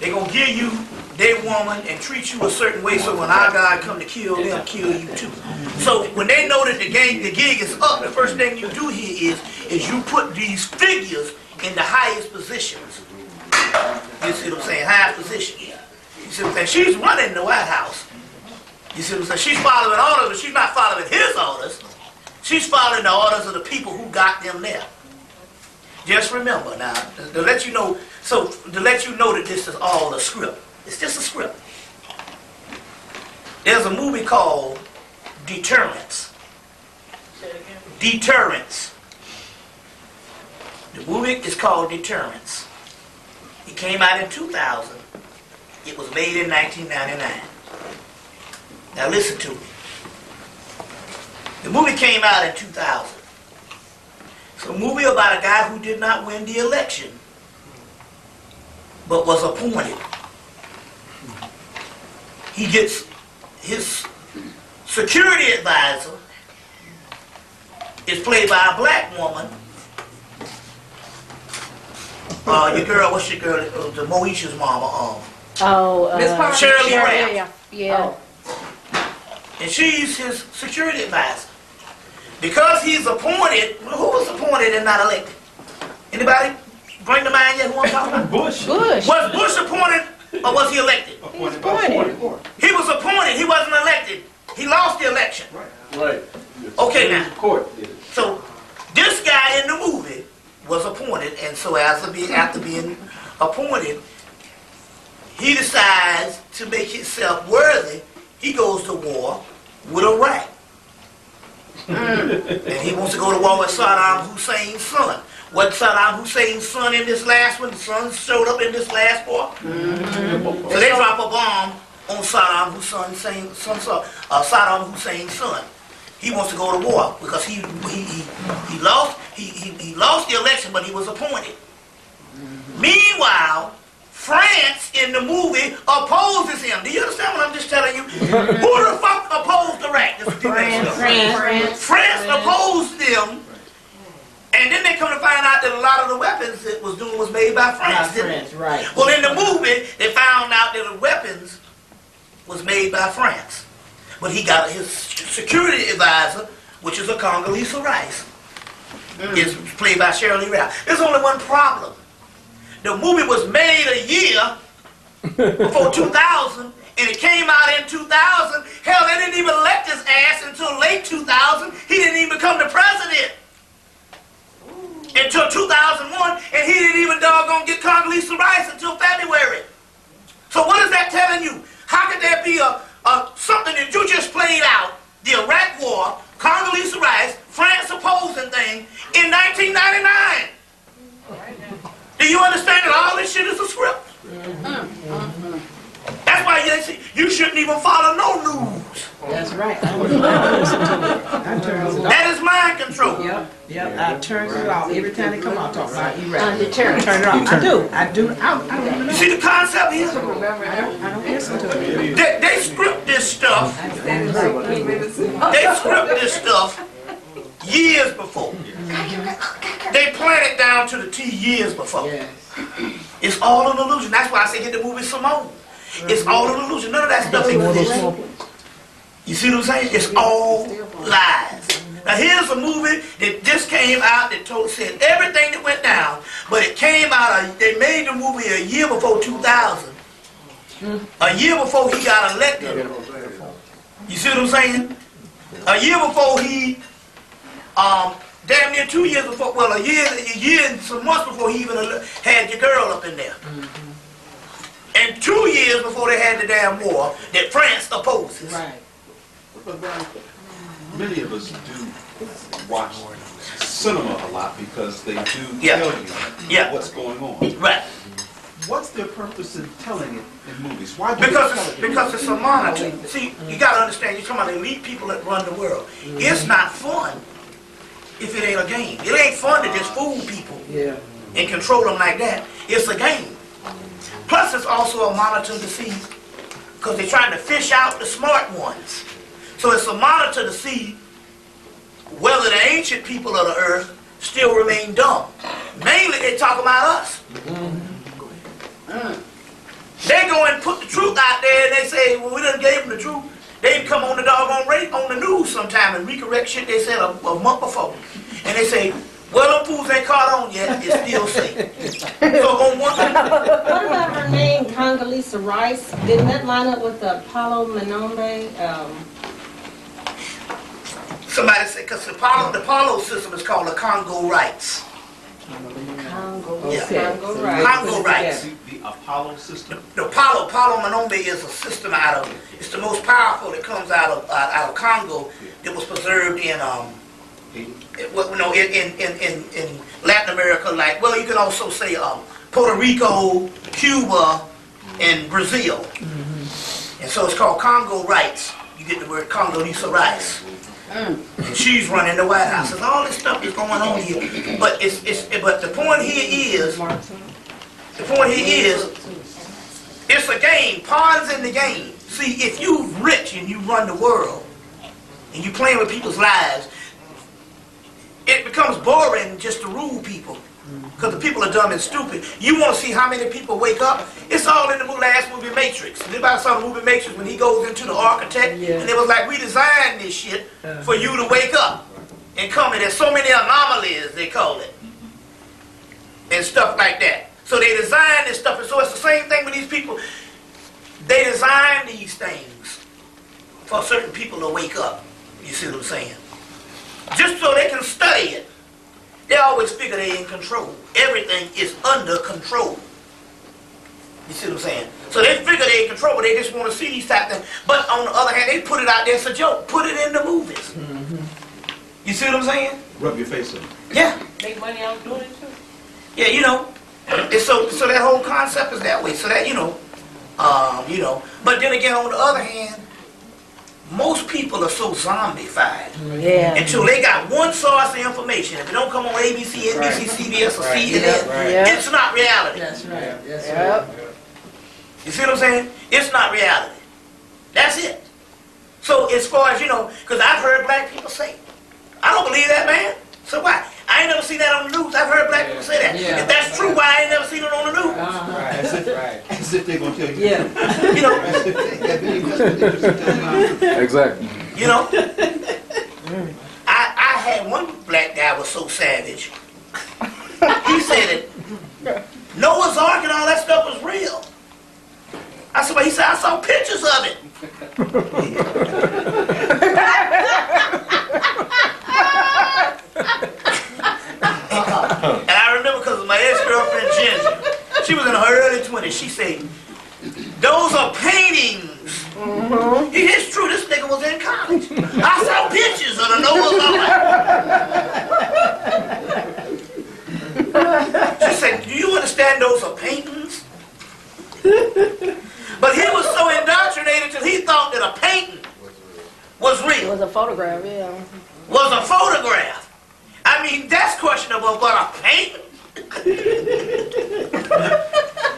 they're going to give you their woman and treat you a certain way so when our God come to kill them, kill you too. So when they know that the gig is up, the first thing you do here is you put these figures in the highest positions. You see what I'm saying? Highest position. You see what I'm saying? She's running the White House. You see what I'm saying? She's following orders, but she's not following his orders. She's following the orders of the people who got them there. Just remember now, to let you know, so to let you know that this is all a script. It's just a script. There's a movie called Deterrence. Deterrence. The movie is called Deterrence. It came out in 2000. It was made in 1999. Now listen to me. The movie came out in 2000. It's a movie about a guy who did not win the election, but was appointed. He gets his security advisor is played by a black woman. Your girl, what's your girl? The Moesha's mama. Shirley Ralph. Yeah. And she's his security advisor. Because he's appointed, who was appointed and not elected? Anybody bring to mind yet who I'm talking about? Bush. Bush. Was Bush appointed or was he elected? He was appointed. He was appointed, he wasn't elected. He lost the election. Right. Okay now. Court. So this guy in the movie was appointed, and so after being appointed, he decides to make himself worthy. He goes to war with Iraq. And he wants to go to war with Saddam Hussein's son. Wasn't Saddam Hussein's son in this last one? The son showed up in this last war. So they drop a bomb on Saddam Hussein's son. He wants to go to war because he lost the election, but he was appointed. Meanwhile, France in the movie opposes him. Do you understand what I'm just telling you? Who the fuck opposed Iraq? France opposed them, and then they come to find out that a lot of the weapons it was doing was made by France. Right. Well, in the movie, they found out that the weapons was made by France. But he got his security advisor, which is a Congolese rice. It's played by Shirley Ralph. There's only one problem. The movie was made a year before 2000, and it came out in 2000. Hell, they didn't even elect his ass until late 2000. He didn't even become the president. until 2001, and he didn't even doggone get Condoleezza Rice until February. So what is that telling you? How could there be something that you just played out, the Iraq War, Condoleezza Rice, France opposing thing, in 1999? Do you understand that all this shit is a script? That's why you shouldn't even follow no news. That's right. That is mind control. Yep. I turn it off every time they come out talk about Iraq. Turn it off. I do. I don't even know. You see the concept here? I don't listen to it. They script this stuff. They script this stuff years before. They plan it down to the T years before. Yes. It's all an illusion. That's why I say get the movie Simone. It's all an illusion. None of that stuff exists. You see what I'm saying? It's all lies. Now here's a movie that just came out that said everything that went down, but it came out, they made the movie a year before 2000. A year before he got elected. You see what I'm saying? A year before he, damn near 2 years before, well, a year and some months before he even had your girl up in there. And 2 years before they had the damn war that France opposes. Right. Many of us do watch cinema a lot because they do tell you what's going on. Right. What's their purpose in telling it in movies? Why do because it's a monitor. See, you got to understand, you're talking about elite people that run the world. It's not fun if it ain't a game. It ain't fun to just fool people and control them like that. It's a game. Plus, it's also a monitor to see, because they're trying to fish out the smart ones. So it's a monitor to see whether the ancient people of the earth still remain dumb. Mainly, they talk about us. They go and put the truth out there, and they say, well, we done gave them the truth. They come on the doggone on the news sometime and recorrect shit they said a month before. And they say, well, them fools ain't caught on yet, it's still safe. So on one What about her name, Condoleezza Rice? Didn't that line up with the Apollo Manombe? Somebody said, because the Apollo system is called the Congo Rights. Congo Rights. Congo Rights. The Apollo system? The Apollo Manombe is a system it's the most powerful that comes out of Congo that was preserved in Latin America, like, well, you can also say Puerto Rico, Cuba, and Brazil. And so it's called Congo Rights. You get the word Condoleezza Rice. And she's running the White House. And all this stuff is going on here. But but the point here is, it's a game. Pawns in the game. See, if you're rich and you run the world, and you're playing with people's lives, it becomes boring just to rule people. Because the people are dumb and stupid. You want to see how many people wake up? It's all in the last movie, Matrix. Anybody saw the movie Matrix when he goes into the architect? And it was like, we designed this shit for you to wake up and come in. There's so many anomalies, they call it. And stuff like that. So they design this stuff. And so it's the same thing with these people. They design these things for certain people to wake up. You see what I'm saying? Just so they can study it. They always figure they're in control. Everything is under control. You see what I'm saying? So they figure they're in control, but they just want to see these type of things. But on the other hand, they put it out there as a joke. Put it in the movies. You see what I'm saying? Rub your face in it. Yeah. Make money out doing it too. Yeah, you know. And so that whole concept is that way. So that, you know. But then again, on the other hand, most people are so zombified until they got one source of information. If it don't come on ABC, NBC, CBS, or CNN, it's not reality. That's right. That's right. You see what I'm saying? It's not reality. That's it. So as far as, because I've heard black people say, I don't believe that, man. So why? I ain't never seen that on the news. I've heard black people say that. If that's true, why I ain't never seen it on the news? As if they're going to tell you. Exactly. I had one black guy was so savage. He said that Noah's Ark and all that stuff was real. I said, well, he said, I saw pictures of it. in her early 20s. She said, those are paintings. It's true, this nigga was in college. I saw pictures of the Noah's Ark. She said, do you understand those are paintings? But he was so indoctrinated till he thought that a painting was real. It was a photograph, yeah. Was a photograph. I mean, that's questionable, but a painting?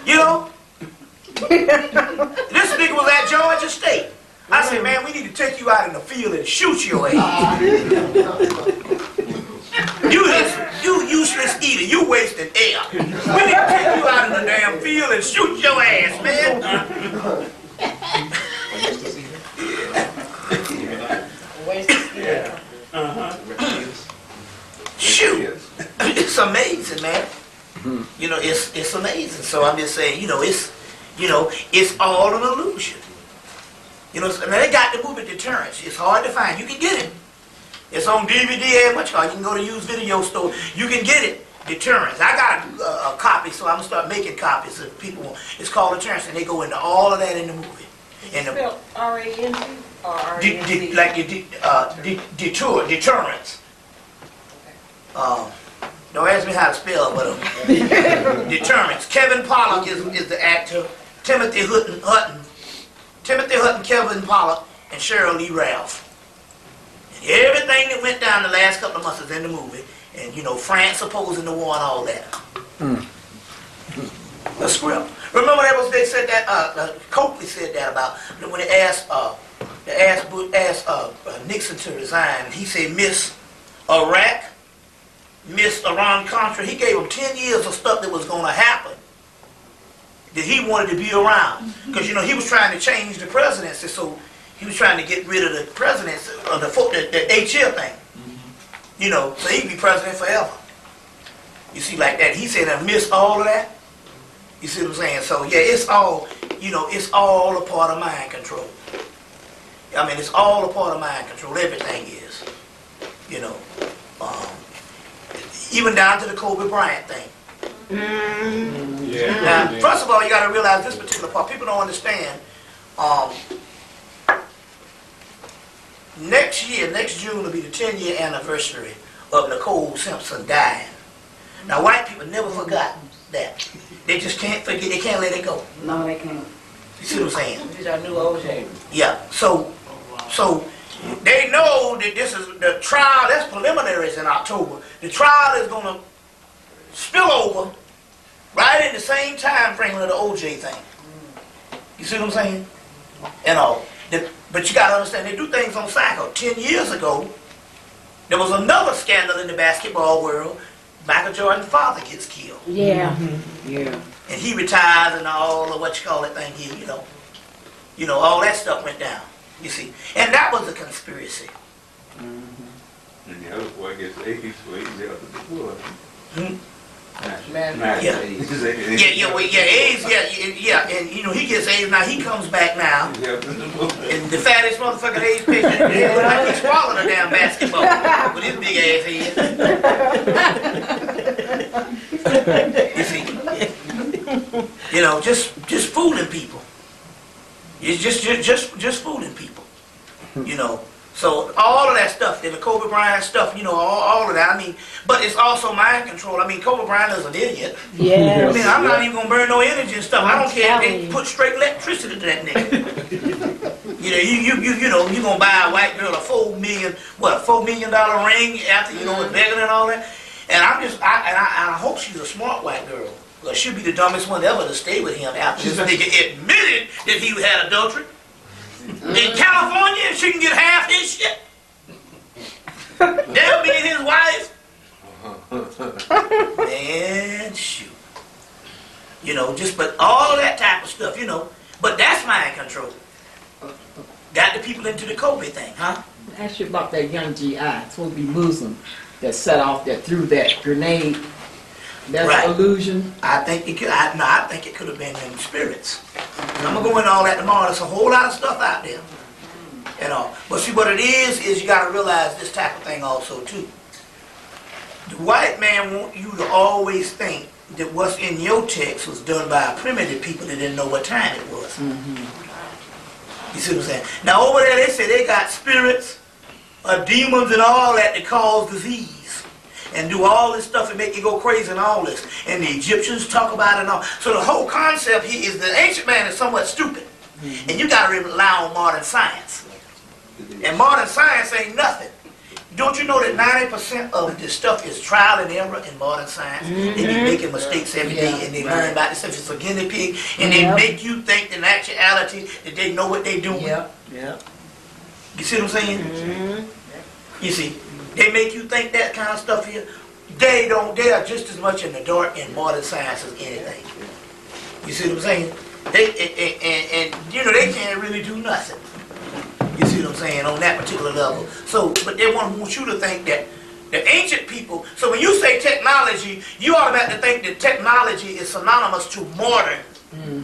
You know? This nigga was at Georgia State. I said, man, we need to take you out in the field and shoot your ass. You useless eater, you wasting air. We need to take you out in the damn field and shoot your ass, man. Shoot. It's amazing, man. You know, it's amazing. So I'm just saying, it's all an illusion. You know, and they got the movie Deterrence. It's hard to find. You can get it. It's on DVD and much called. You can go to used video store. You can get it. Deterrence. I got a copy, so I'm gonna start making copies if people want. It's called Deterrence, and they go into all of that in the movie. It's spelled R-A-N-T or R-A-N-T? Deterrence. Don't ask me how to spell, but Deterrence. Kevin Pollak is the actor. Timothy Hutton, Kevin Pollak, and Cheryl Lee Ralph. And everything that went down the last couple of months is in the movie. And, France opposing the war and all that. The script. Remember they said that, Copley said that about, when they asked Nixon to resign, he said, Miss Iraq, Miss Iran-Contra, he gave him 10 years of stuff that was going to happen that he wanted to be around. Because, he was trying to change the presidency, so he was trying to get rid of the presidency, of the HL thing. So he could be president forever. You see, like that. He said, I missed all of that. You see what I'm saying? So, yeah, it's all, it's all a part of mind control. I mean, it's all a part of mind control. Everything is. Even down to the Kobe Bryant thing. Now, first of all, you got to realize this particular part. People don't understand. Next June will be the 10-year anniversary of Nicole Simpson dying. Now, white people never forgot that. They just can't forget. They can't let it go. No, they can't. You see what I'm saying? These are new OJ. Yeah. So they know that this is the trial. That's preliminaries in October. The trial is going to spill over right in the same time frame of the OJ thing. You see what I'm saying? But you got to understand, they do things on cycle. 10 years ago, there was another scandal in the basketball world. Michael Jordan's father gets killed. Yeah. Yeah. And he retires and all of what you call that thing here, all that stuff went down, you see. And that was a conspiracy. And the other boy gets AIDS, so he's out of the blood. AIDS, and he gets AIDS now. He comes back now, and the fattest motherfucking AIDS patient, like he swallowed a damn basketball with his big ass head. You see, just fooling people. It's just fooling people. So all of that stuff, the Kobe Bryant stuff, all of that. I mean, but it's also mind control. I mean, Kobe Bryant is an idiot. Yeah. I mean, I'm not even gonna burn no energy and stuff. I don't care if they put straight electricity to that nigga. You gonna buy a white girl a $4 million ring after it's begging and all that. And I hope she's a smart white girl. Well, she'll be the dumbest one ever to stay with him after this nigga admitted that he had adultery. In California, she can get half his shit. They'll be his wife. Man, shoot. But all of that type of stuff, But that's mind control. Got the people into the Kobe thing, huh? Ask you about that young GI. It's supposed to be Muslim that set off, that threw that grenade. That's right. Illusion. I think it could. I think it could have been in spirits. And I'm gonna go into all that tomorrow. There's a whole lot of stuff out there, But see, what it is you got to realize this type of thing also too. The white man want you to always think that what's in your text was done by a primitive people that didn't know what time it was. You see what I'm saying? Now over there they say they got spirits, demons and all that cause disease and do all this stuff and make you go crazy and all this. And the Egyptians talk about it and all. So the whole concept here is the ancient man is somewhat stupid. And you got to rely on modern science. And modern science ain't nothing. Don't you know that 90% of this stuff is trial and error in modern science? They be making mistakes every day, and they learn about this stuff. It's a guinea pig, and they make you think in actuality that they know what they're doing. You see what I'm saying? You see, they make you think that kind of stuff here. They don't. They are just as much in the dark in modern science as anything. You see what I'm saying? They and you know they can't really do nothing. You see what I'm saying, on that particular level. So, but they want you to think that the ancient people, so when you say technology, you automatically think that technology is synonymous to modern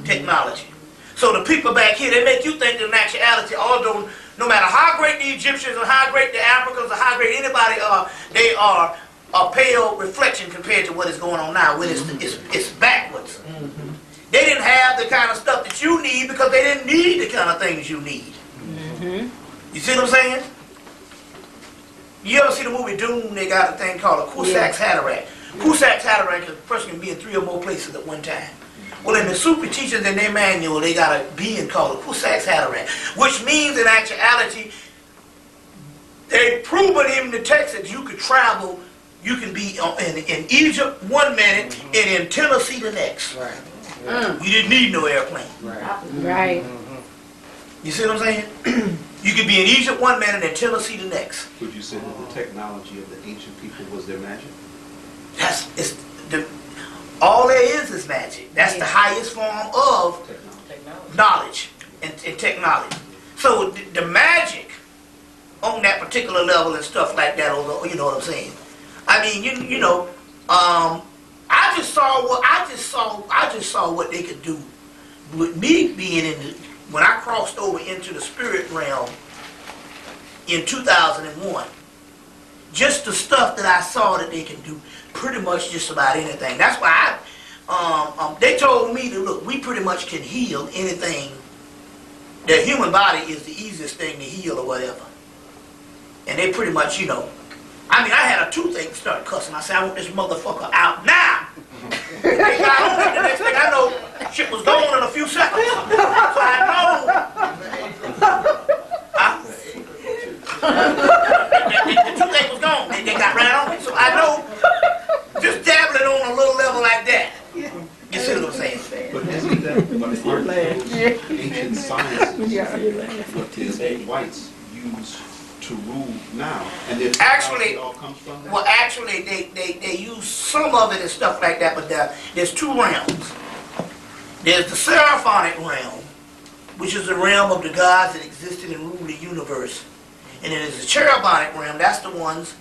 technology. So the people back here, they make you think that in actuality, although no matter how great the Egyptians or how great the Africans or how great anybody are, they are a pale reflection compared to what is going on now when it's backwards. They didn't have the kind of stuff that you need because they didn't need the kind of things you need. You see what I'm saying? You ever see the movie Doom? They got a thing called a Cusack's Hatterack. Cusack's Hatterack is a person can be in 3 or more places at one time. Well, in the super teachers in their manual, they got a being called a Cusack's Hatterack, which means in actuality, they've proven in the text that you could travel, you can be in Egypt 1 minute and in Tennessee the next. You didn't need no airplane. Right. You see what I'm saying? You could be in Egypt 1 minute and Tennessee the next. Would you say that the technology of the ancient people was their magic? All there is magic. That's the highest form of knowledge and technology. So the magic on that particular level and stuff like that, you know what I'm saying? I mean, you know, I just saw what they could do with me being when I crossed over into the spirit realm in 2001. Just the stuff that I saw that they can do pretty much just about anything. That's why they told me that, look, we pretty much can heal anything. The human body is the easiest thing to heal or whatever. And they pretty much, you know, I mean, I had a toothache start cussing. I said, I want this motherfucker out now. They got on it. The next thing I know, shit was gone in a few seconds. So I know. The toothache was gone. They got right on it. So I know, just dabbling on a little level like that. You see what I'm saying? But isn't that what ancient sciences, what the whites use to rule now? And actually, all comes from that? well, actually, they use some of it and stuff like that, but there's 2 realms. There's the seraphonic realm, which is the realm of the gods that existed and ruled the universe. And then there's the cherubonic realm. That's the ones